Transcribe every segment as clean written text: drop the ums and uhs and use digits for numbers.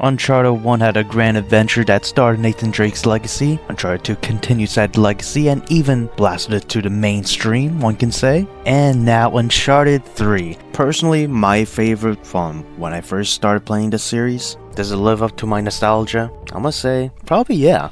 Uncharted 1 had a grand adventure that started Nathan Drake's legacy. Uncharted 2 continues that legacy and even blasted it to the mainstream, one can say. And now Uncharted 3. Personally, my favorite from when I first started playing the series. Does it live up to my nostalgia? I must say, probably yeah.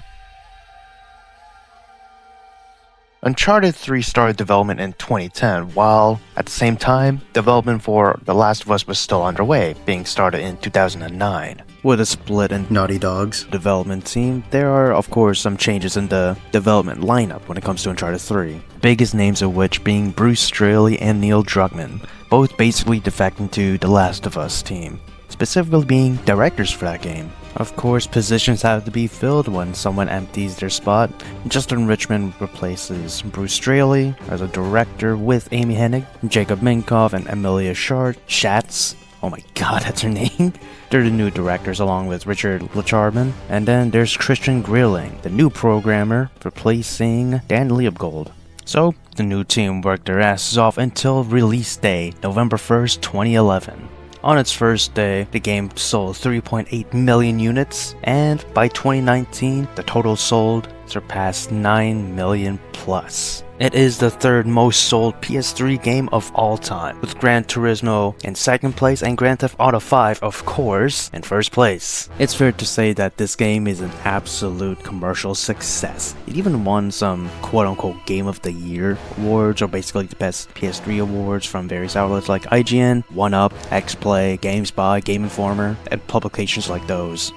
Uncharted 3 started development in 2010, while at the same time, development for The Last of Us was still underway, being started in 2009. With a split in Naughty Dog's development team, there are of course some changes in the development lineup when it comes to Uncharted 3. Biggest names of which being Bruce Straley and Neil Druckmann, both basically defecting to The Last of Us team, specifically being directors for that game. Of course, positions have to be filled when someone empties their spot. Justin Richmond replaces Bruce Straley as a director with Amy Hennig, Jacob Minkoff, and Emilia Schatz. Oh my god, that's her name. They're the new directors along with Richard Lacharman. And then there's Christian Grilling, the new programmer, replacing Dan Leopold. So, the new team worked their asses off until release day, November 1st, 2011. On its first day, the game sold 3.8 million units, and by 2019, the total sold surpassed 9 million plus. It is the third most sold PS3 game of all time, with Gran Turismo in second place and Grand Theft Auto 5, of course, in first place. It's fair to say that this game is an absolute commercial success. It even won some quote-unquote Game of the Year awards, or basically the best PS3 awards from various outlets like IGN, 1UP, XPlay, GameSpot, Game Informer, and publications like those.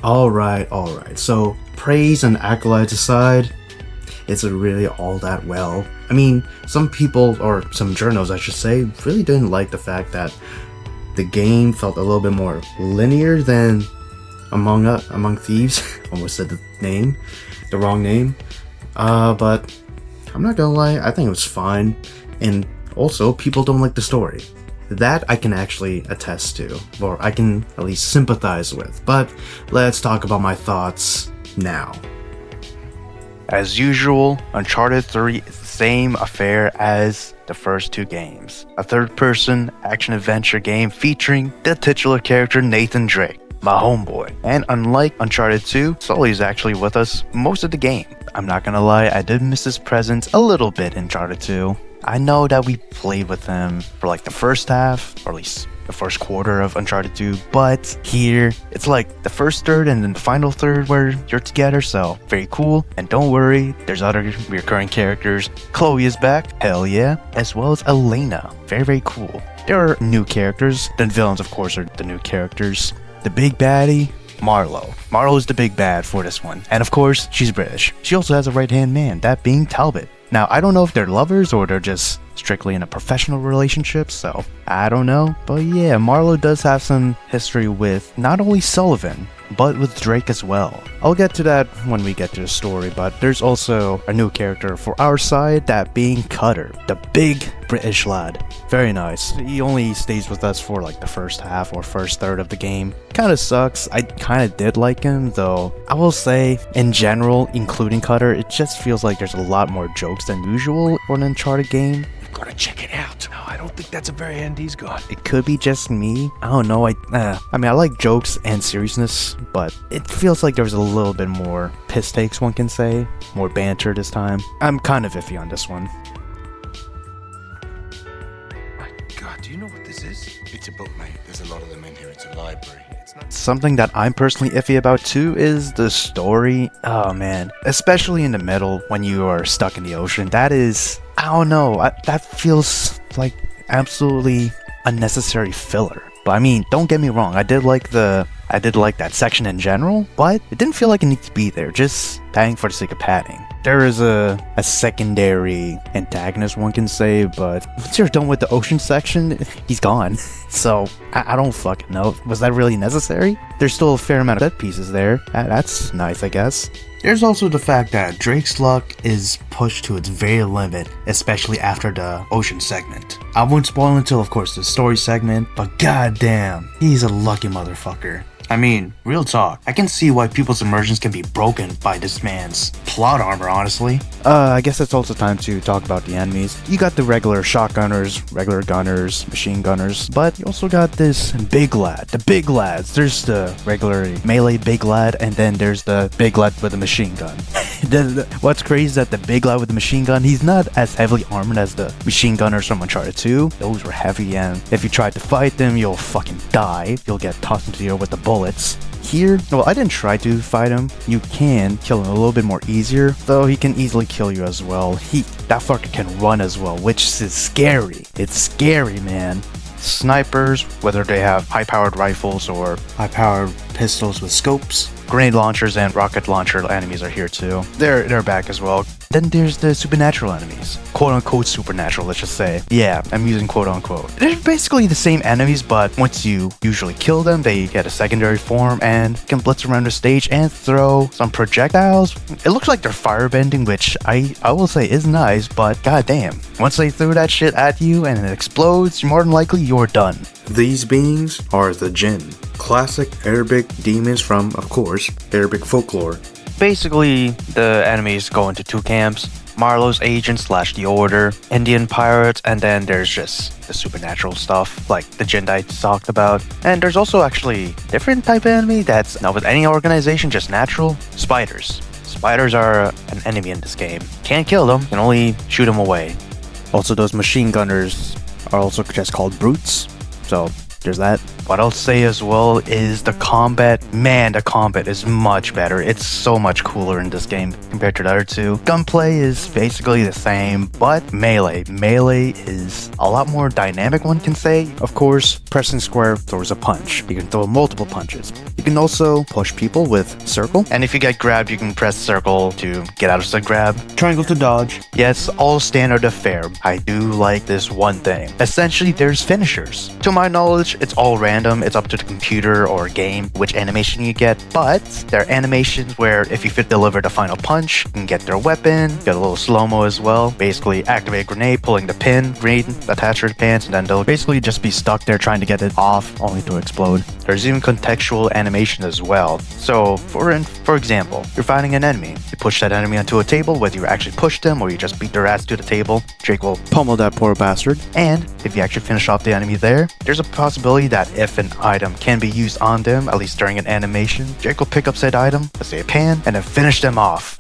Alright, so praise and accolades aside, is it really all that well? I mean, some people, or some journals I should say, really didn't like the fact that the game felt a little bit more linear than Among Thieves. Almost said the wrong name. But I'm not gonna lie, I think it was fine. And also, people don't like the story. That I can actually attest to, or I can at least sympathize with, but let's talk about my thoughts now. As usual, Uncharted 3 is the same affair as the first two games. A third-person action-adventure game featuring the titular character Nathan Drake, my homeboy. And unlike Uncharted 2, Sully is actually with us most of the game. I'm not gonna lie, I did miss his presence a little bit in Uncharted 2. I know that we played with him for like the first half, or at least the first quarter of Uncharted 2, but here, it's like the first third and then the final third where you're together, so very cool. And don't worry, there's other recurring characters. Chloe is back, hell yeah, as well as Elena, very cool. There are new characters, the villains of course are the new characters. The big baddie, Marlowe. Marlowe is the big bad for this one, and of course, she's British. She also has a right-hand man, that being Talbot. Now, I don't know if they're lovers or they're just strictly in a professional relationship, so I don't know. But yeah, Marlowe does have some history with not only Sullivan, but with Drake as well. I'll get to that when we get to the story, but there's also a new character for our side, that being Cutter, the big British lad. Very nice. He only stays with us for like the first half or first third of the game. Kinda sucks. I kinda did like him, though I will say, in general, including Cutter, it just feels like there's a lot more jokes than usual for an Uncharted game. Gotta check it out. No, I don't think that's a very hand he's got. It could be just me. I don't know. I mean, I like jokes and seriousness, but it feels like there's a little bit more piss takes, one can say. More banter this time. I'm kind of iffy on this one. My God, do you know what this is? It's a book, mate. There's a lot of them in here. It's a library. It's not... Something that I'm personally iffy about too is the story. Oh man, especially in the middle when you are stuck in the ocean. That is, I don't know, that feels like absolutely unnecessary filler. But I mean, don't get me wrong, I did like that section in general, but it didn't feel like it needed to be there, just padding for the sake of padding. There is a secondary antagonist, one can say, but once you're done with the ocean section, he's gone. So, I don't fucking know. Was that really necessary? There's still a fair amount of set pieces there. That's nice, I guess. There's also the fact that Drake's luck is pushed to its very limit, especially after the ocean segment. I won't spoil until, of course, the story segment, but goddamn, he's a lucky motherfucker. I mean, real talk, I can see why people's immersions can be broken by this man's plot armor, honestly. I guess it's also time to talk about the enemies. You got the regular shotgunners, regular gunners, machine gunners, but you also got this big lad, the big lads. There's the regular melee big lad, and then there's the big lad with a machine gun. What's crazy is that the big lad with the machine gun, he's not as heavily armored as the machine gunners from Uncharted 2. Those were heavy, and if you try to fight them, you'll fucking die. You'll get tossed into the air with the bullets. Here, well, I didn't try to fight him. You can kill him a little bit more easier, though he can easily kill you as well. That fucker can run as well, which is scary. It's scary, man. Snipers, whether they have high-powered rifles or high-powered pistols with scopes, grenade launchers and rocket launcher enemies are here too. They're back as well. Then there's the supernatural enemies. Quote-unquote supernatural, let's just say. Yeah, I'm using quote-unquote. They're basically the same enemies, but once you usually kill them, they get a secondary form and can blitz around the stage and throw some projectiles. It looks like they're firebending, which I will say is nice, but goddamn. Once they throw that shit at you and it explodes, more than likely you're done. These beings are the jinn. Classic Arabic demons from, of course, Arabic folklore. Basically, the enemies go into two camps: Marlowe's agents / the Order, Indian pirates, and then there's just the supernatural stuff, like the Jinn I talked about. And there's also actually different type of enemy that's not with any organization, just natural. Spiders. Spiders are an enemy in this game. Can't kill them, can only shoot them away. Also, those machine gunners are also just called brutes, so there's that. What I'll say as well is the combat. Man, the combat is much better. It's so much cooler in this game compared to the other two. Gunplay is basically the same, but melee is a lot more dynamic, one can say. Of course, pressing square throws a punch. You can throw multiple punches. You can also push people with circle, and if you get grabbed, you can press circle to get out of the grab. Triangle to dodge. Yes, all standard affair. I do like this one thing. Essentially, there's finishers. To my knowledge, it's all random. It's up to the computer or game which animation you get, but there are animations where if you deliver the final punch, you can get their weapon, get a little slow-mo as well. Basically, activate a grenade, pulling the pin, grenade attach to the pants, and then they'll basically just be stuck there trying to get it off, only to explode. There's even contextual animation as well. So, for example, you're fighting an enemy. You push that enemy onto a table, whether you actually push them or you just beat their ass to the table. Jake will pummel that poor bastard. And if you actually finish off the enemy there, there's a possibility that if an item can be used on them, at least during an animation, Jake will pick up said item, let's say a pan, and then finish them off.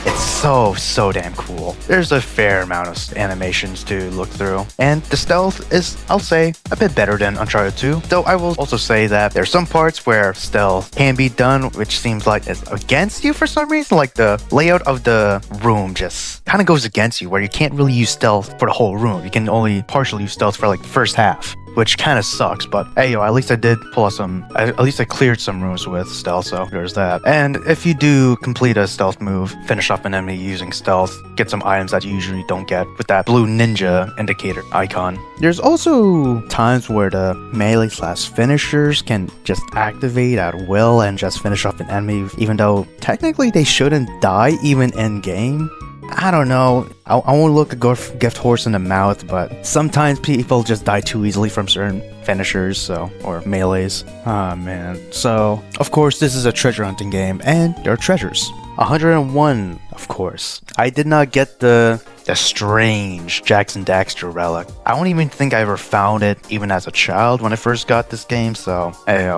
It's so damn cool. There's a fair amount of animations to look through, and the stealth is, I'll say, a bit better than Uncharted 2, though I will also say that there's some parts where stealth can be done, which seems like it's against you for some reason. Like the layout of the room just kind of goes against you, where you can't really use stealth for the whole room. You can only partially use stealth for like the first half, which kind of sucks, but hey, at least I did pull out at least I cleared some rooms with stealth, so there's that. And if you do complete a stealth move, finish off an enemy using stealth, get some items that you usually don't get with that blue ninja indicator icon. There's also times where the melee / finishers can just activate at will and just finish off an enemy, even though technically they shouldn't die even in game. I don't know. I won't look a gift horse in the mouth, but sometimes people just die too easily from certain finishers, or melees. Ah, man. So, of course, this is a treasure hunting game, and there are treasures. 101, of course. I did not get the strange Jackson Daxter relic. I don't even think I ever found it, even as a child when I first got this game, so,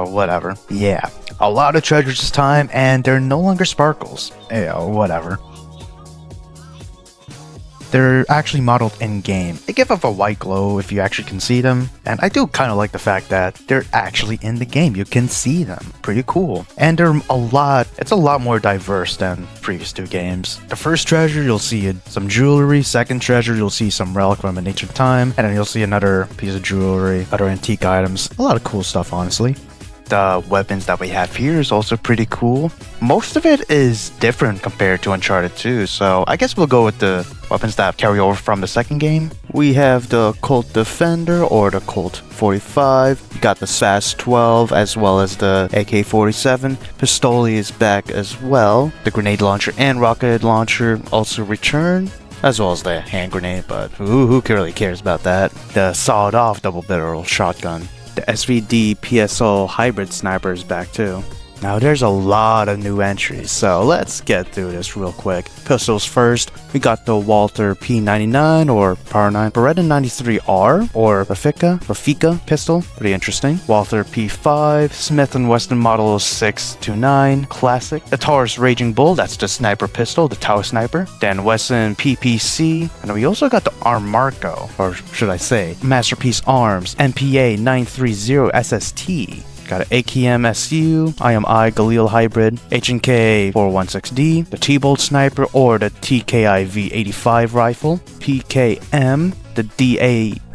whatever. Yeah, a lot of treasures this time, and they're no longer sparkles. Whatever. They're actually modeled in-game. They give off a white glow if you actually can see them, and I do kind of like the fact that they're actually in the game. You can see them. Pretty cool. And it's a lot more diverse than previous two games. The first treasure, you'll see some jewelry. Second treasure, you'll see some relic from an ancient time, and then you'll see another piece of jewelry, other antique items. A lot of cool stuff, honestly. The weapons that we have here is also pretty cool. Most of it is different compared to Uncharted 2, so I guess we'll go with the weapons that carry over from the second game. We have the Colt Defender or the Colt 45. We got the SAS 12 as well as the AK-47. Pistoli is back as well. The grenade launcher and rocket launcher also return, as well as the hand grenade, but who really cares about that? The sawed-off double-barrel shotgun. The SVD PSO hybrid sniper is back too. Now there's a lot of new entries, so let's get through this real quick. Pistols first, we got the Walther P99 or Power 9, Beretta 93R or Rafika pistol, pretty interesting. Walther P5, Smith & Wesson Model 629 Classic, the Taurus Raging Bull, that's the sniper pistol, the Tau sniper. Then Wesson PPC, and we also got the Armarco, or should I say, Masterpiece Arms MPA 930 SST. Got an 𝐂𝐀𝐏𝐿𝐒, 𝐼MI Hybrid, 𝐂𝐇𝐀 416D, the T-Bolt Sniper or the 𝐃𝐈𝐍85 rifle, PKM, the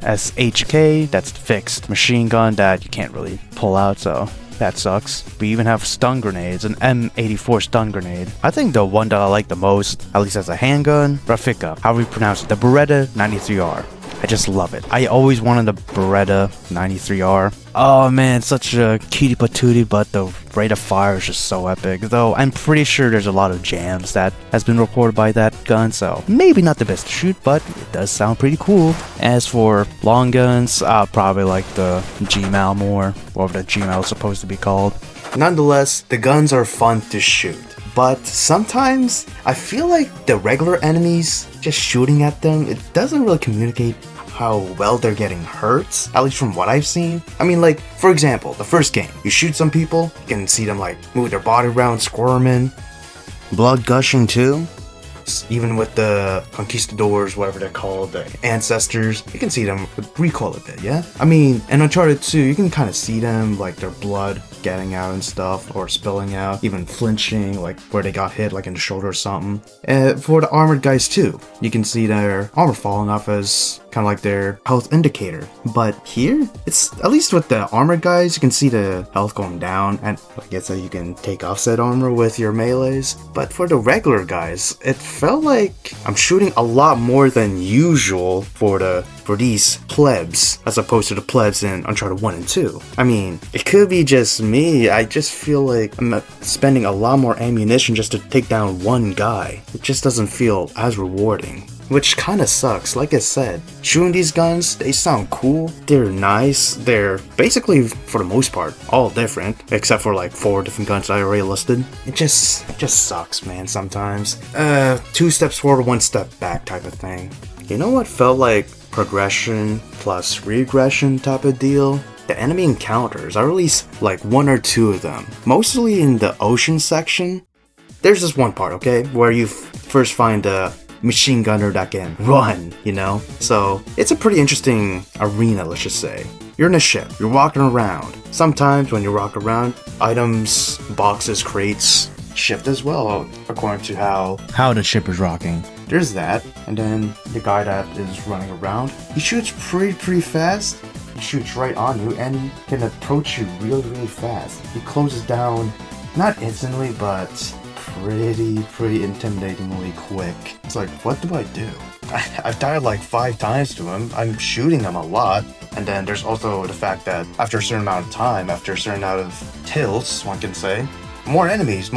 DASHK, that's the fixed machine gun that you can't really pull out, so that sucks. We even have stun grenades, an M84 stun grenade. I think the one that I like the most, at least as a handgun, Rafika, how we pronounce it, the Beretta 93R. I just love it. I always wanted the Beretta 93R. Oh man, such a cutie patootie, but the rate of fire is just so epic. Though I'm pretty sure there's a lot of jams that has been recorded by that gun, so maybe not the best to shoot, but it does sound pretty cool. As for long guns, I'll probably like the 𝐵𝐀𝐿 more, whatever the 𝐵𝐀𝐿 is supposed to be called. Nonetheless, the guns are fun to shoot. But sometimes I feel like the regular enemies, just shooting at them, it doesn't really communicate how well they're getting hurt, at least from what I've seen. I mean, like, for example, the first game, you shoot some people, you can see them like move their body around, squirming, blood gushing too. Even with the conquistadors, whatever they're called, the ancestors, you can see them recoil a bit, yeah? I mean, in Uncharted 2, you can kind of see them, like their blood getting out and stuff, or spilling out, even flinching, like where they got hit, like in the shoulder or something. For the armored guys too, you can see their armor falling off as kind of like their health indicator. But here, it's at least with the armored guys, you can see the health going down, and I guess that you can take off said armor with your melees. But for the regular guys, it felt like I'm shooting a lot more than usual for these plebs, as opposed to the plebs in Uncharted 1 and 2. I mean, it could be just me, I just feel like I'm spending a lot more ammunition just to take down one guy. It just doesn't feel as rewarding. Which kinda sucks. Like I said, shooting these guns, they sound cool, they're nice, they're basically, for the most part, all different, except for like 4 different guns I already listed. It just sucks, man, sometimes. 2 steps forward, 1 step back type of thing. You know what felt like progression plus regression type of deal? The enemy encounters, I released like 1 or 2 of them, mostly in the ocean section. There's this one part, okay, where you first find a machine gunner that can run, you know? So it's a pretty interesting arena, let's just say. You're in a ship, you're walking around. Sometimes when you walk around, items, boxes, crates shift as well, according to how the ship is rocking. There's that, and then the guy that is running around, he shoots pretty fast. He shoots right on you and can approach you really fast. He closes down, not instantly, but pretty intimidatingly quick. It's like, what do I do? I've died like 5 times to him. I'm shooting him a lot. And then there's also the fact that after a certain amount of time, after a certain amount of tilts, one can say, more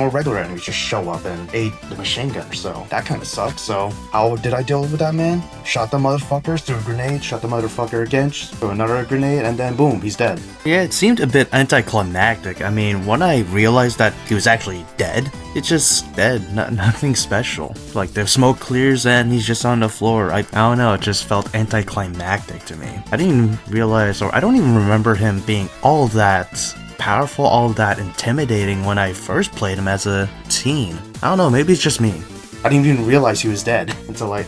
regular enemies just show up and aid the machine gunner, so that kind of sucks. So how did I deal with that man? Shot the motherfuckers, threw a grenade, shot the motherfucker again, threw another grenade, and then boom, he's dead. Yeah, it seemed a bit anticlimactic. I mean, when I realized that he was actually dead, it's just dead, nothing special. Like the smoke clears and he's just on the floor. I don't know, it just felt anticlimactic to me. I didn't even realize, or I don't even remember him being all that powerful, all that intimidating when I first played him as a teen. I don't know, maybe it's just me. I didn't even realize he was dead until I,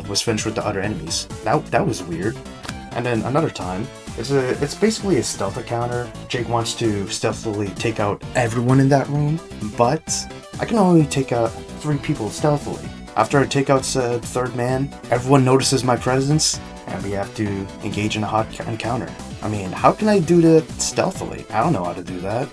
was finished with the other enemies. That was weird. And then another time, it's basically a stealth encounter. Jake wants to stealthily take out everyone in that room, but I can only take out 3 people stealthily. After I take out said 3rd man, everyone notices my presence, and we have to engage in a hot encounter. I mean, how can I do that stealthily? I don't know how to do that.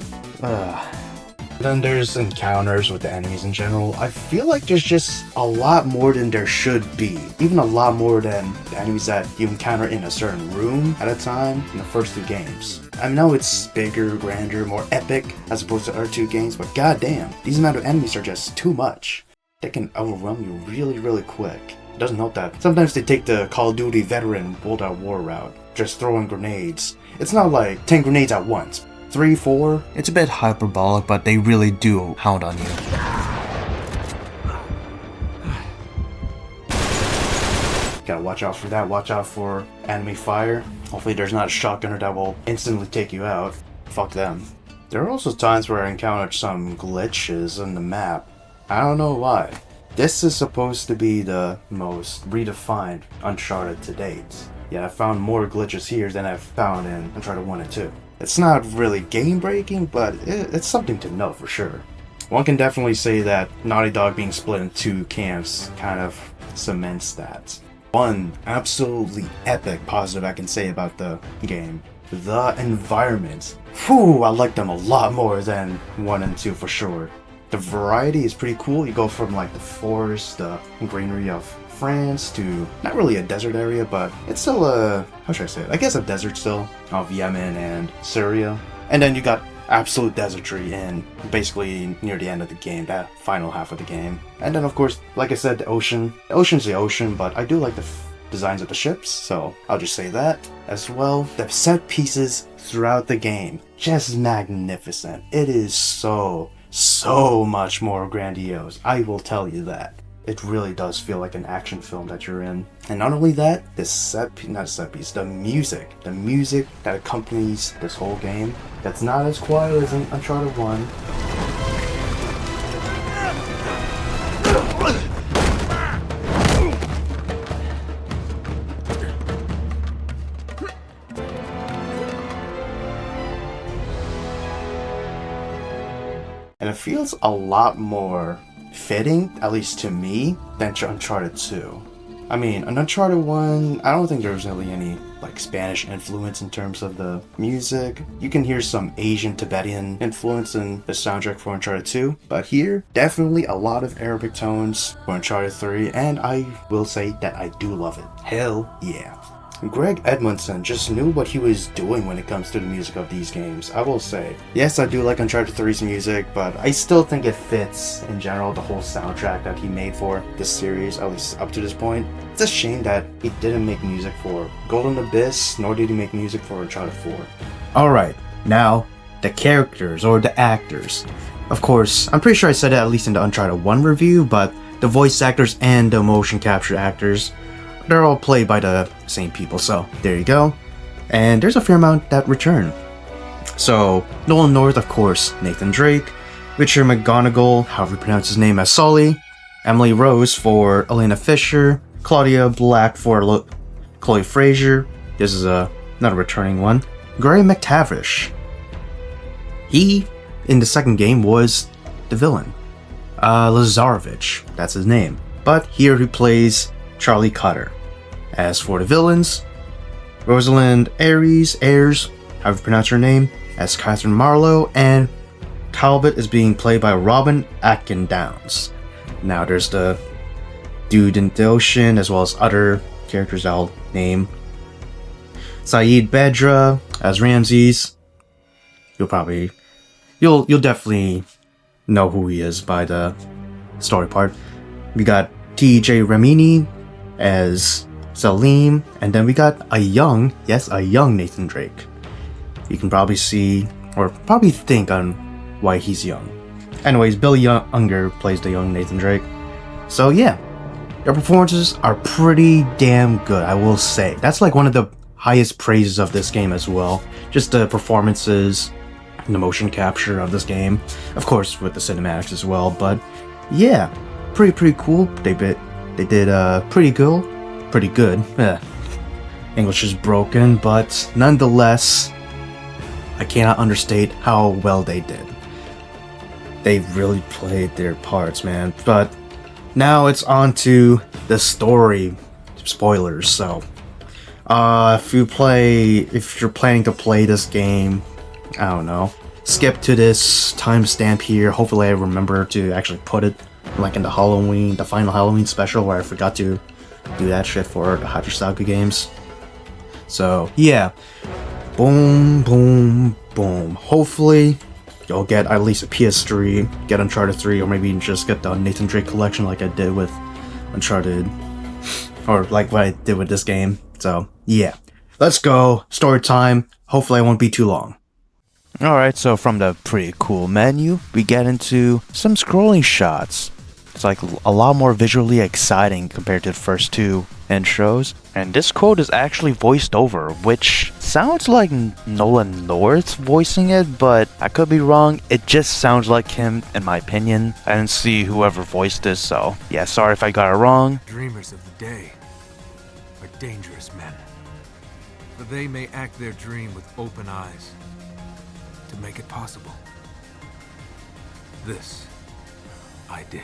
Then there's encounters with the enemies in general. I feel like there's just a lot more than there should be. Even a lot more than the enemies that you encounter in a certain room at a time in the first 2 games. I know it's bigger, grander, more epic as opposed to the other 2 games, but goddamn, these amount of enemies are just too much. They can overwhelm you really quick. It doesn't help that sometimes they take the Call of Duty veteran World at War route. just throwing grenades. It's not like 10 grenades at once. 3, 4. It's a bit hyperbolic, but they really do hound on you. Gotta watch out for that. Watch out for enemy fire. Hopefully there's not a shotgunner that will instantly take you out. Fuck them. There are also times where I encountered some glitches in the map. I don't know why. This is supposed to be the most redefined Uncharted to date. Yet I found more glitches here than I've found in Uncharted 1 and 2. It's not really game breaking, but it's something to know for sure. One can definitely say that Naughty Dog being split in 2 camps kind of cements that. One absolutely epic positive I can say about the game. The environment. Whew, I like them a lot more than 1 and 2 for sure. The variety is pretty cool. You go from like the forest, the greenery of France to not really a desert area, but it's still a, how should I say it? I guess a desert still of Yemen and Syria. And then you got absolute desertry in basically near the end of the game, that final half of the game. And then of course, like I said, the ocean. The ocean's the ocean, but I do like the designs of the ships, so I'll just say that. As well, the set pieces throughout the game, just magnificent. It is so much more grandiose, I will tell you that. It really does feel like an action film that you're in. And not only that, the music that accompanies this whole game, that's not as quiet as in Uncharted 1. And it feels a lot more fitting, at least to me, than Uncharted 2. I mean, in Uncharted 1, I don't think there was really any like Spanish influence in terms of the music. You can hear some Asian Tibetan influence in the soundtrack for Uncharted 2, but here, definitely a lot of Arabic tones for Uncharted 3, and I will say that I do love it. Hell yeah. Greg Edmondson just knew what he was doing when it comes to the music of these games, I will say. Yes, I do like Uncharted 3's music, but I still think it fits, in general, the whole soundtrack that he made for this series, at least up to this point. It's a shame that he didn't make music for Golden Abyss, nor did he make music for Uncharted 4. Alright, now, the characters, or the actors. Of course, I'm pretty sure I said it at least in the Uncharted 1 review, but the voice actors and the motion capture actors, they're all played by the same people, so there you go. And there's a fair amount that return. So, Nolan North, of course, Nathan Drake, Richard McGonigal, however you pronounce his name, as Sully, Emily Rose for Elena Fisher, Claudia Black for Chloe Fraser, this is another returning one, Gray McTavish. He, in the second game, was the villain. Lazarevich, that's his name. But here he plays Charlie Cutter. As for the villains, Rosalind Ayres, however you pronounce her name, as Catherine Marlowe, and Talbot is being played by Robin Atkin Downs. Now there's the dude in the ocean, as well as other characters I'll name. Saeed Bedra as Ramses. You'll definitely know who he is by the story part. We got T.J. Ramini as Salim, and then we got a young Nathan Drake. You can probably see, or probably think on why he's young. Anyways, Billy Unger plays the young Nathan Drake. So yeah, their performances are pretty damn good, I will say. That's like one of the highest praises of this game as well. Just the performances, the motion capture of this game. Of course, with the cinematics as well, but yeah, pretty cool. They did pretty good. English is broken, but nonetheless, I cannot understate how well they did. They really played their parts, man. But now it's on to the story. Spoilers, so if you're planning to play this game, I don't know, skip to this timestamp here. Hopefully I remember to actually put it like in the final Halloween special, where I forgot to do that shit for the Saga games. So yeah, boom. Hopefully you'll get at least a PS3, get Uncharted 3, or maybe just get the Nathan Drake collection like I did with Uncharted, or like what I did with this game. So yeah, let's go. Story time. Hopefully I won't be too long. Alright, so from the pretty cool menu, we get into some scrolling shots. It's like a lot more visually exciting compared to the first two intros. And this quote is actually voiced over, which sounds like Nolan North voicing it, but I could be wrong. It just sounds like him, in my opinion. I didn't see whoever voiced this, so yeah, sorry if I got it wrong. Dreamers of the day are dangerous men, for they may act their dream with open eyes to make it possible. This I did.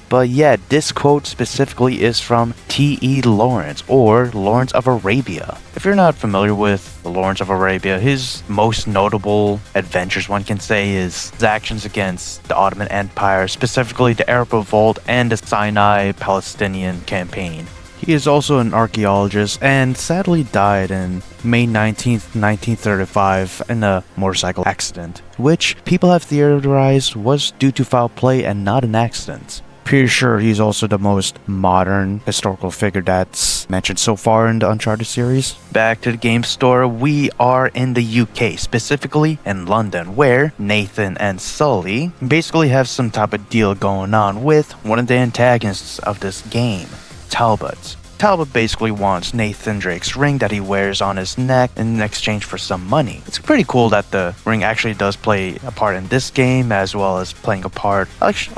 But yeah, this quote specifically is from T.E. Lawrence, or Lawrence of Arabia. If you're not familiar with Lawrence of Arabia, his most notable adventures, one can say, is his actions against the Ottoman Empire, specifically the Arab Revolt and the Sinai Palestinian campaign. He is also an archaeologist and sadly died in May 19th, 1935 in a motorcycle accident, which people have theorized was due to foul play and not an accident. Pretty sure he's also the most modern historical figure that's mentioned so far in the Uncharted series. Back to the game store, we are in the UK, specifically in London, where Nathan and Sully basically have some type of deal going on with one of the antagonists of this game, Talbot. Talbot basically wants Nathan Drake's ring that he wears on his neck in exchange for some money. It's pretty cool that the ring actually does play a part in this game, as well as playing a part,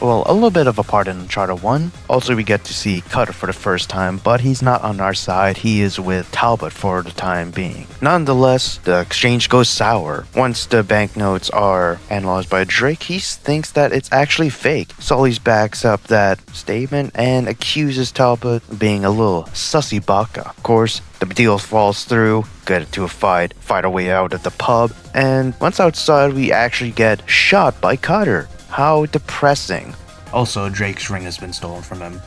well, a little bit of a part in Uncharted 1. Also, we get to see Cutter for the first time, but he's not on our side. He is with Talbot for the time being. Nonetheless, the exchange goes sour. Once the banknotes are analyzed by Drake, he thinks that it's actually fake. Sully backs up that statement and accuses Talbot of being a little sussy baka. Of course, the deal falls through, get into a fight our way out of the pub, and once outside we actually get shot by Cutter. How depressing. Also, Drake's ring has been stolen from him.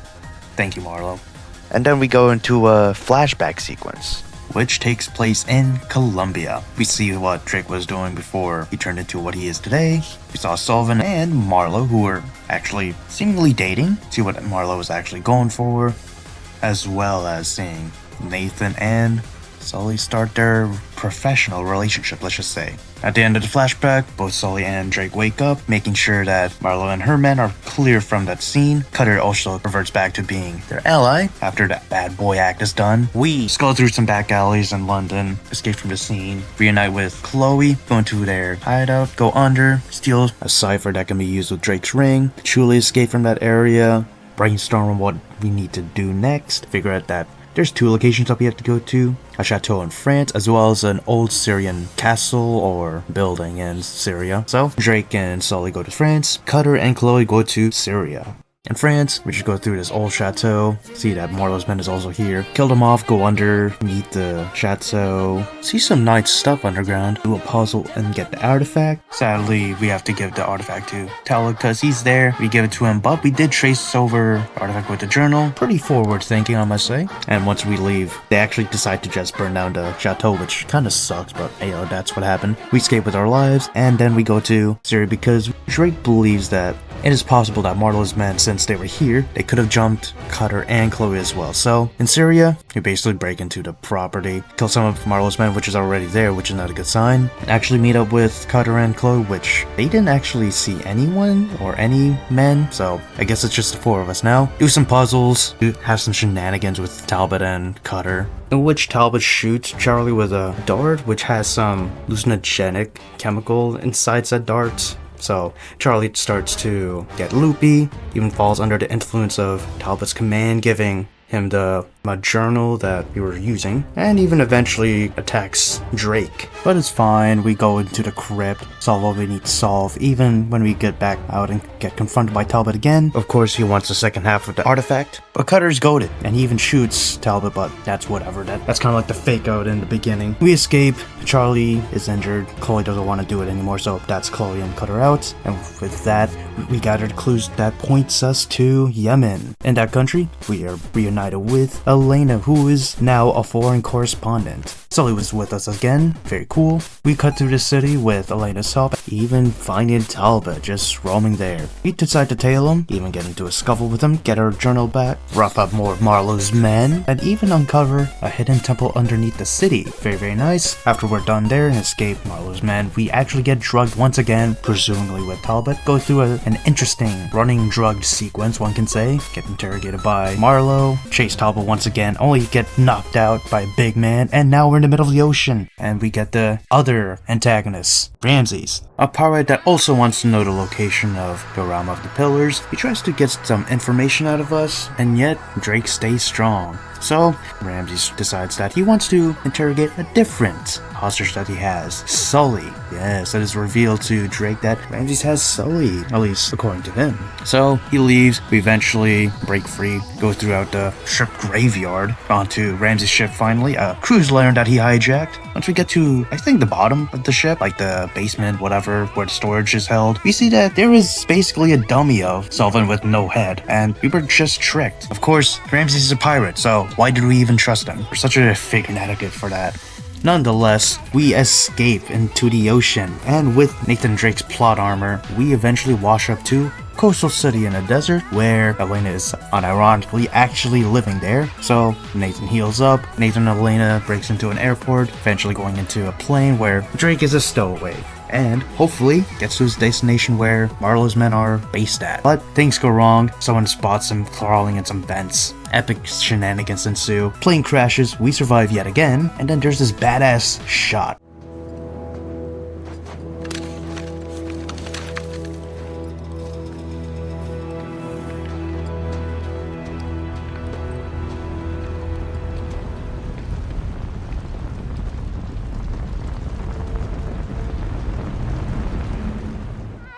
Thank you, Marlo. And then we go into a flashback sequence, which takes place in Colombia. We see what Drake was doing before he turned into what he is today. We saw Sullivan and Marlo, who were actually seemingly dating, see what Marlo was actually going for, as well as seeing Nathan and Sully start their professional relationship, let's just say. At the end of the flashback, both Sully and Drake wake up, making sure that Marlo and her men are clear from that scene. Cutter also reverts back to being their ally after that bad boy act is done. We scroll through some back alleys in London, escape from the scene, reunite with Chloe, go into their hideout, go under, steal a cipher that can be used with Drake's ring, truly escape from that area, brainstorm on what we need to do next, figure out that there's two locations that we have to go to, a chateau in France, as well as an old Syrian castle or building in Syria. So Drake and Sully go to France, Cutter and Chloe go to Syria. In France, we just go through this old chateau, see that Marlo's men is also here, kill them off, go under, meet the chateau, see some nice stuff underground, do a puzzle and get the artifact. Sadly, we have to give the artifact to Talbot because he's there, we give it to him, but we did trace over the artifact with the journal. Pretty forward thinking, I must say. And once we leave, they actually decide to just burn down the chateau, which kind of sucks, but hey, that's what happened. We escape with our lives, and then we go to Syria because Drake believes that it is possible that Marlo's men, since they were here, they could have jumped Cutter and Chloe as well. So, in Syria, you basically break into the property, kill some of Marlo's men, which is already there, which is not a good sign, and actually meet up with Cutter and Chloe, which they didn't actually see anyone or any men, so I guess it's just the four of us now. Do some puzzles, have some shenanigans with Talbot and Cutter, in which Talbot shoots Charlie with a dart, which has some hallucinogenic chemical inside said dart. So Charlie starts to get loopy, even falls under the influence of Talbot's command, giving him the journal that we were using, and even eventually attacks Drake. But it's fine, we go into the crypt, solve what we need to solve. Even when we get back out and get confronted by Talbot again, of course he wants the second half of the artifact, but Cutter's goated, and he even shoots Talbot, but that's whatever. That's kind of like the fake out in the beginning. We escape, Charlie is injured, Chloe doesn't want to do it anymore, so that's Chloe and Cutter out, and with that, we gathered clues that points us to Yemen. In that country, we are reunited with a Elena, who is now a foreign correspondent. Sully was with us again, very cool. We cut through the city with Elena's help, even finding Talbot just roaming there. We decide to tail him, even get into a scuffle with him, get our journal back, rough up more of Marlowe's men, and even uncover a hidden temple underneath the city. Very, very nice. After we're done there and escape Marlowe's men, we actually get drugged once again, presumably with Talbot. Go through an interesting running drugged sequence, one can say. Get interrogated by Marlowe, chase Talbot once again, only get knocked out by a big man, and now we're in the middle of the ocean, and we get the other antagonist, Ramses, a pirate that also wants to know the location of the realm of the pillars. He tries to get some information out of us, and yet Drake stays strong. So, Ramses decides that he wants to interrogate a different hostage that he has, Sully. Yes, it is revealed to Drake that Ramses has Sully, at least according to him. So, he leaves, we eventually break free, go throughout the ship graveyard, onto Ramses' ship finally, a cruise liner that he hijacked. Once we get to, I think, the bottom of the ship, like the basement, whatever, where the storage is held, we see that there is basically a dummy of Sullivan with no head, and we were just tricked. Of course, Ramses is a pirate, so why did we even trust him? We're such a fake etiquette for that. Nonetheless, we escape into the ocean, and with Nathan Drake's plot armor, we eventually wash up to coastal city in a desert where Elena is unironically actually living there. So Nathan heals up, Nathan and Elena breaks into an airport, eventually going into a plane where Drake is a stowaway, and hopefully gets to his destination where Marlowe's men are based at. But things go wrong, someone spots him crawling in some vents. Epic shenanigans ensue, plane crashes, we survive yet again, and then there's this badass shot.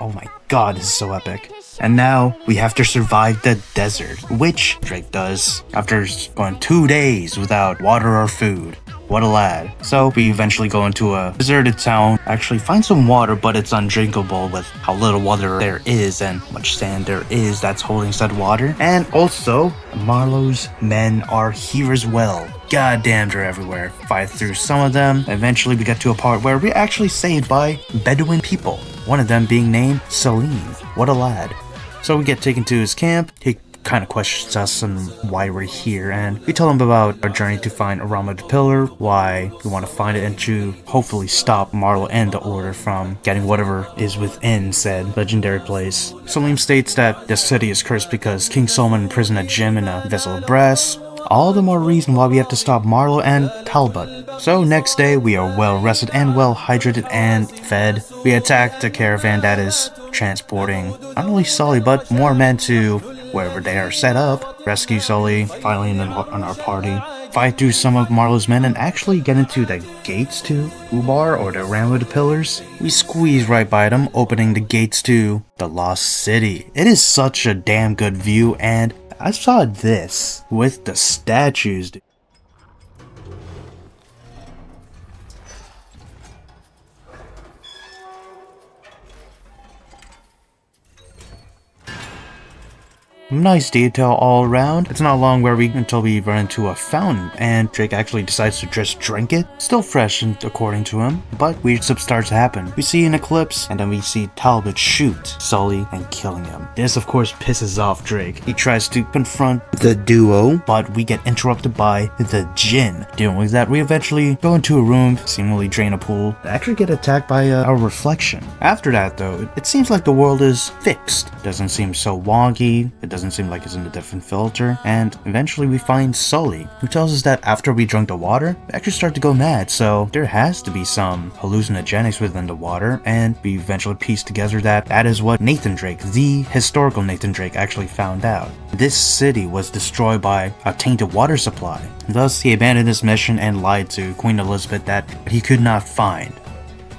Oh my god, this is so epic. And now we have to survive the desert, which Drake does after going 2 days without water or food. What a lad. So we eventually go into a deserted town, actually find some water, but it's undrinkable with how little water there is and much sand there is that's holding said water. And also, Marlowe's men are here as well. God damn, they're everywhere. Fight through some of them. Eventually we get to a part where we're actually saved by Bedouin people. One of them being named Salim. What a lad. So we get taken to his camp. He kind of questions us and why we're here, and we tell him about our journey to find a realm of the pillar, why we want to find it, and to hopefully stop Marlowe and the Order from getting whatever is within said legendary place. Salim states that the city is cursed because King Solomon imprisoned a gem in a vessel of brass. All the more reason why we have to stop Marlowe and Talbot. So next day we are well rested and well hydrated and fed. We attack the caravan that is transporting not only Sully but more men to wherever they are set up. Rescue Sully, finally on our party. Fight through some of Marlowe's men and actually get into the gates to Ubar, or the realm of the pillars. We squeeze right by them, opening the gates to the lost city. It is such a damn good view, and I saw this with the statues. Nice detail all around. It's not long until we run into a fountain, and Drake actually decides to just drink it. Still fresh according to him, but weird stuff starts to happen. We see an eclipse, and then we see Talbot shoot Sully and killing him. This of course pisses off Drake. He tries to confront the duo, but we get interrupted by the Jinn. Dealing with that, we eventually go into a room, seemingly drain a pool, actually get attacked by our reflection. After that though, it seems like the world is fixed. It doesn't seem so wonky. It doesn't seem like it's in a different filter, and eventually we find Sully, who tells us that after we drunk the water, we actually start to go mad, so there has to be some hallucinogenics within the water, and we eventually piece together that is what Nathan Drake, the historical Nathan Drake, actually found out. This city was destroyed by a tainted water supply. Thus, he abandoned his mission and lied to Queen Elizabeth that he could not find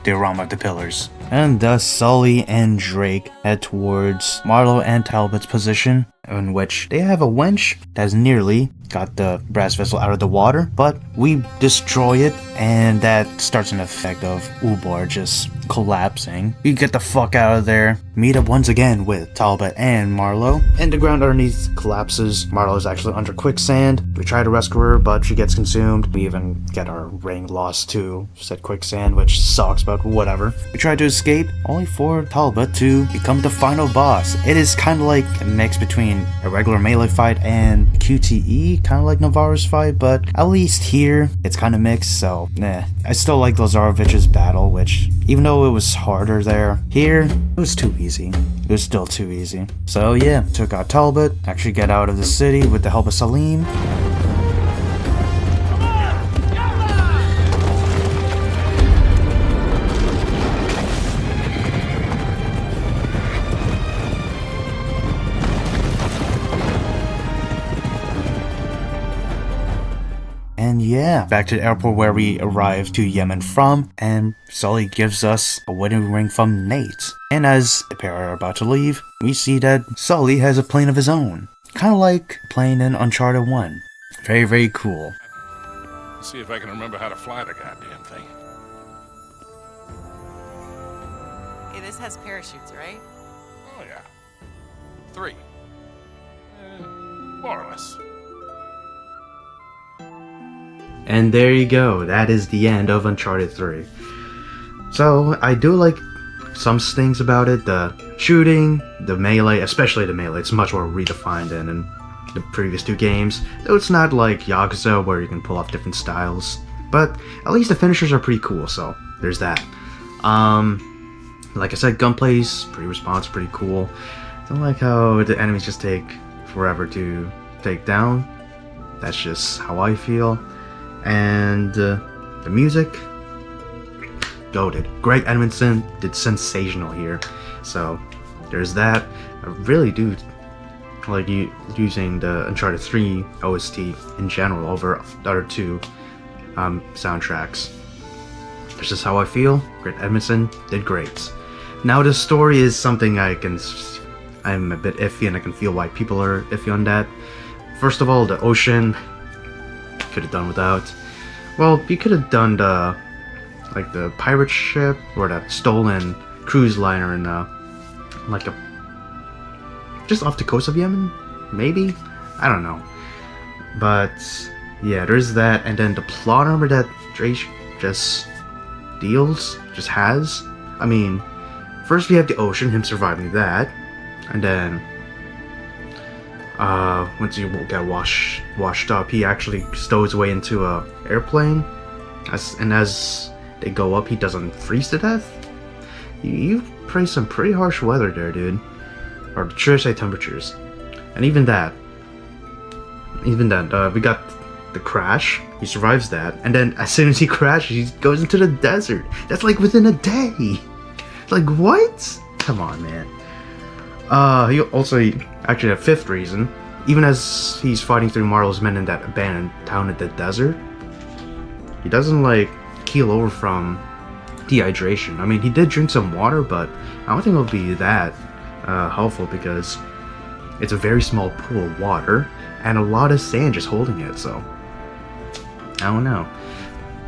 the realm of the pillars. And thus Sully and Drake head towards Marlowe and Talbot's position in which they have a winch that's nearly got the brass vessel out of the water, but we destroy it, and that starts an effect of Ubar just collapsing. We get the fuck out of there, meet up once again with Talbot and Marlowe, and the ground underneath collapses. Marlowe is actually under quicksand. We try to rescue her, but she gets consumed. We even get our ring lost to said quicksand, which sucks, but whatever. We try to escape, only for Talbot to become the final boss. It is kind of like a mix between a regular melee fight and QTE, kind of like Navarro's fight, but at least here it's kind of mixed, so I still like Lazarevich's battle, which even though it was harder there, here it was too easy. It was still too easy. So yeah, took out Talbot, actually get out of the city with the help of Salim. And yeah, back to the airport where we arrived to Yemen from, and Sully gives us a wedding ring from Nate. And as the pair are about to leave, we see that Sully has a plane of his own. Kind of like playing in Uncharted 1. Very, very cool. Let's see if I can remember how to fly the goddamn thing. Hey, this has parachutes, right? Oh, yeah. 3. More or less. And there you go, that is the end of Uncharted 3. So, I do like some things about it. The shooting, the melee, especially the melee, it's much more redefined than in the previous 2 games. Though it's not like Yakuza where you can pull off different styles. But at least the finishers are pretty cool, so there's that. Like I said, gunplay's pretty responsive, pretty cool. Don't like how the enemies just take forever to take down. That's just how I feel. And the music, goated. Greg Edmondson did sensational here, so there's that. I really do like using the Uncharted 3 OST in general over the other 2 soundtracks. That's just how I feel. Greg Edmondson did great. Now the story is something I'm a bit iffy, and I can feel why people are iffy on that. First of all, the ocean. Could have done without. Well, you could have done the pirate ship or the stolen cruise liner in just off the coast of Yemen, maybe. I don't know. But yeah, there's that, and then the plot armor that Drake just has. I mean, first we have the ocean, him surviving that, and then once you get washed up, he actually stows away into a airplane. As they go up, he doesn't freeze to death. You face some pretty harsh weather there, dude. Or should I say temperatures? And even that, we got the crash. He survives that, and then as soon as he crashes, he goes into the desert. That's like within a day. Like what? Come on, man. He also, actually, a 5th reason, even as he's fighting through Marlowe's men in that abandoned town in the desert, he doesn't, keel over from dehydration. I mean, he did drink some water, but I don't think it'll be that helpful because it's a very small pool of water and a lot of sand just holding it, so I don't know.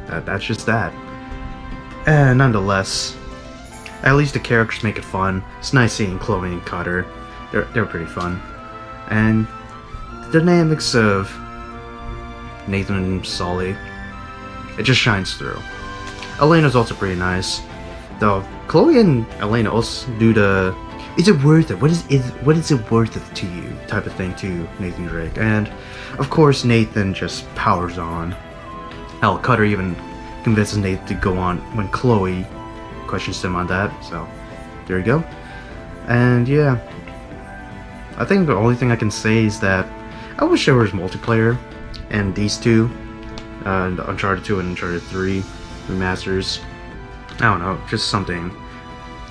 That's just that. And nonetheless, at least the characters make it fun. It's nice seeing Chloe and Cutter. They're pretty fun. And the dynamics of Nathan and Sully, it just shines through. Elena's also pretty nice. Though Chloe and Elena also do the is it worth it? What is it worth it to you type of thing to Nathan Drake. And of course Nathan just powers on. Hell, Cutter even convinces Nathan to go on when Chloe questions him on that, so there you go. And yeah, I think the only thing I can say is that I wish there was multiplayer and these 2, the Uncharted 2 and Uncharted 3 remasters. I don't know, just something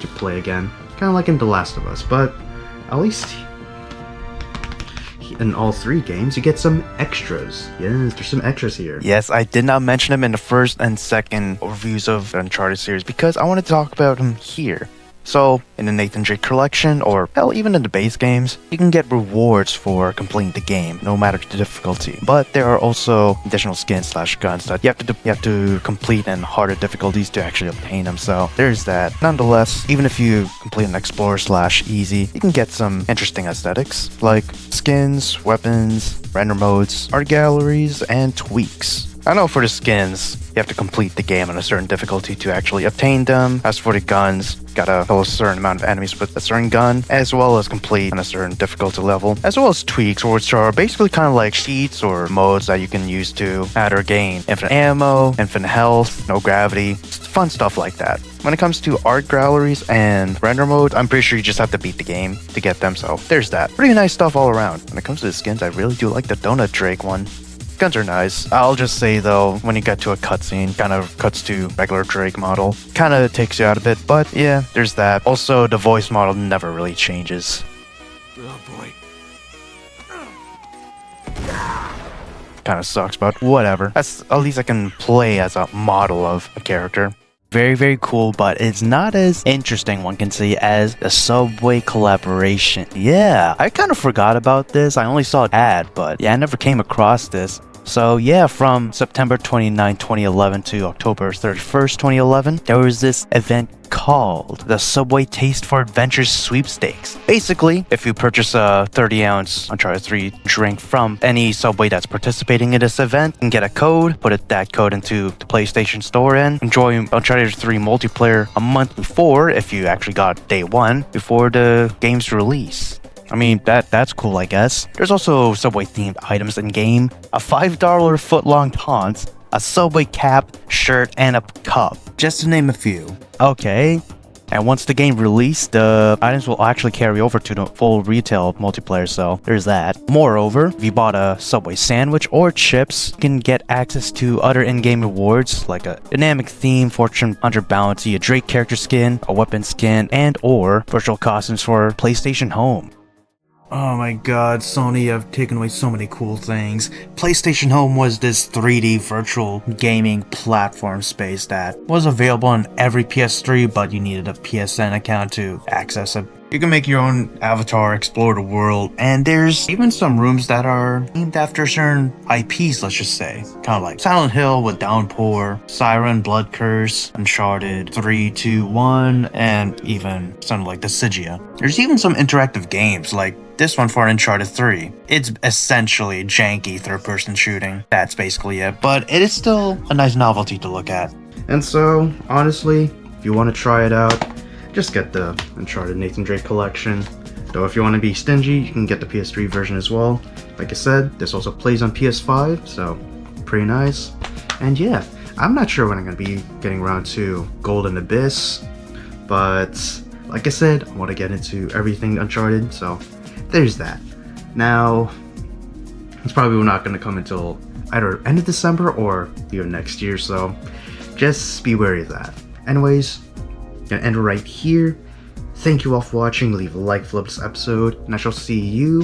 to play again, kind of like in The Last of Us, but at least in all 3 games you get some extras. Yes, there's some extras here. Yes, I did not mention him in the first and second reviews of the Uncharted series because I want to talk about him here. So in the Nathan Drake collection, or hell, even in the base games, you can get rewards for completing the game, no matter the difficulty. But there are also additional skins / guns that you have to complete in harder difficulties to actually obtain them. So there's that. Nonetheless, even if you complete an explorer / easy, you can get some interesting aesthetics like skins, weapons, render modes, art galleries, and tweaks. I know for the skins, you have to complete the game on a certain difficulty to actually obtain them. As for the guns, gotta kill a certain amount of enemies with a certain gun, as well as complete on a certain difficulty level, as well as tweaks, which are basically kind of like cheats or modes that you can use to add or gain infinite ammo, infinite health, no gravity, fun stuff like that. When it comes to art galleries and render mode, I'm pretty sure you just have to beat the game to get them, so there's that. Pretty nice stuff all around. When it comes to the skins, I really do like the Donut Drake one. Guns are nice. I'll just say though, when you get to a cutscene, kind of cuts to regular Drake model. Kind of takes you out a bit, but yeah, there's that. Also, the voice model never really changes. Oh boy. Kind of sucks, but whatever. At least I can play as a model of a character. Very, very cool, but it's not as interesting, one can say, as the Subway collaboration. Yeah, I kind of forgot about this. I only saw an ad, but yeah, I never came across this. So yeah, from September 29, 2011 to October 31st, 2011, there was this event called the Subway Taste for Adventure Sweepstakes. Basically, if you purchase a 30-ounce Uncharted 3 drink from any Subway that's participating in this event, you can get a code, put that code into the PlayStation Store, and enjoy Uncharted 3 multiplayer a month before, if you actually got day one, before the game's release. I mean, that's cool, I guess. There's also Subway-themed items in-game, a $5 foot-long taunt, a Subway cap, shirt, and a cup, just to name a few. Okay, and once the game released, the items will actually carry over to the full retail multiplayer, so there's that. Moreover, if you bought a Subway sandwich or chips, you can get access to other in-game rewards like a dynamic theme, Fortune 100 bounty, a Drake character skin, a weapon skin, and or virtual costumes for PlayStation Home. Oh my god, Sony have taken away so many cool things. PlayStation Home was this 3D virtual gaming platform space that was available on every PS3, but you needed a PSN account to access it. You can make your own avatar, explore the world, and there's even some rooms that are named after certain IPs, let's just say. Kind of like Silent Hill with Downpour, Siren, Blood Curse, Uncharted 3, 2, 1, and even something like the Syria. There's even some interactive games like this one for Uncharted 3. It's essentially janky third-person shooting. That's basically it, but it is still a nice novelty to look at. And so, honestly, if you want to try it out, just get the Uncharted Nathan Drake collection. Though if you want to be stingy, you can get the PS3 version as well. Like I said, this also plays on PS5, so pretty nice. And yeah, I'm not sure when I'm going to be getting around to Golden Abyss, but like I said, I want to get into everything Uncharted, so there's that. Now, it's probably not going to come until either end of December or even next year, so just be wary of that. Anyways, gonna end it right here. Thank you all for watching. Leave a like for this episode, and I shall see you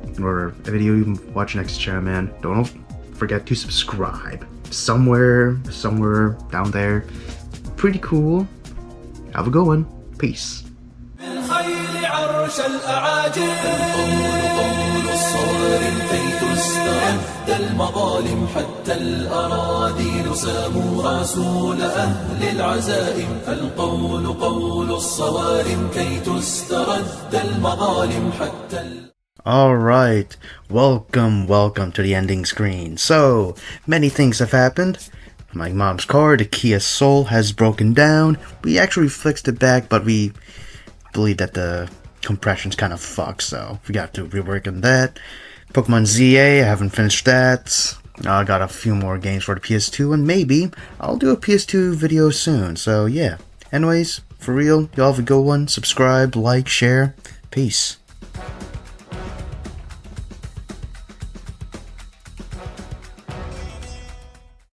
in whatever video you watch next channel, man. Don't forget to subscribe. Somewhere down there. Pretty cool. Have a good one. Peace. المظالم حتى الأراذيل ساموا رسول أهل العزائم القول قول الصوارم كي تسترد المظالم حتى Alright, welcome to the ending screen. So, many things have happened. My mom's car, the Kia Soul, has broken down. We actually fixed it back, but we believe that the compression's kind of fucked, so we got to rework on that. Pokemon ZA, I haven't finished that. I got a few more games for the PS2, and maybe I'll do a PS2 video soon, so yeah. Anyways, for real, y'all have a good one. Subscribe, like, share. Peace.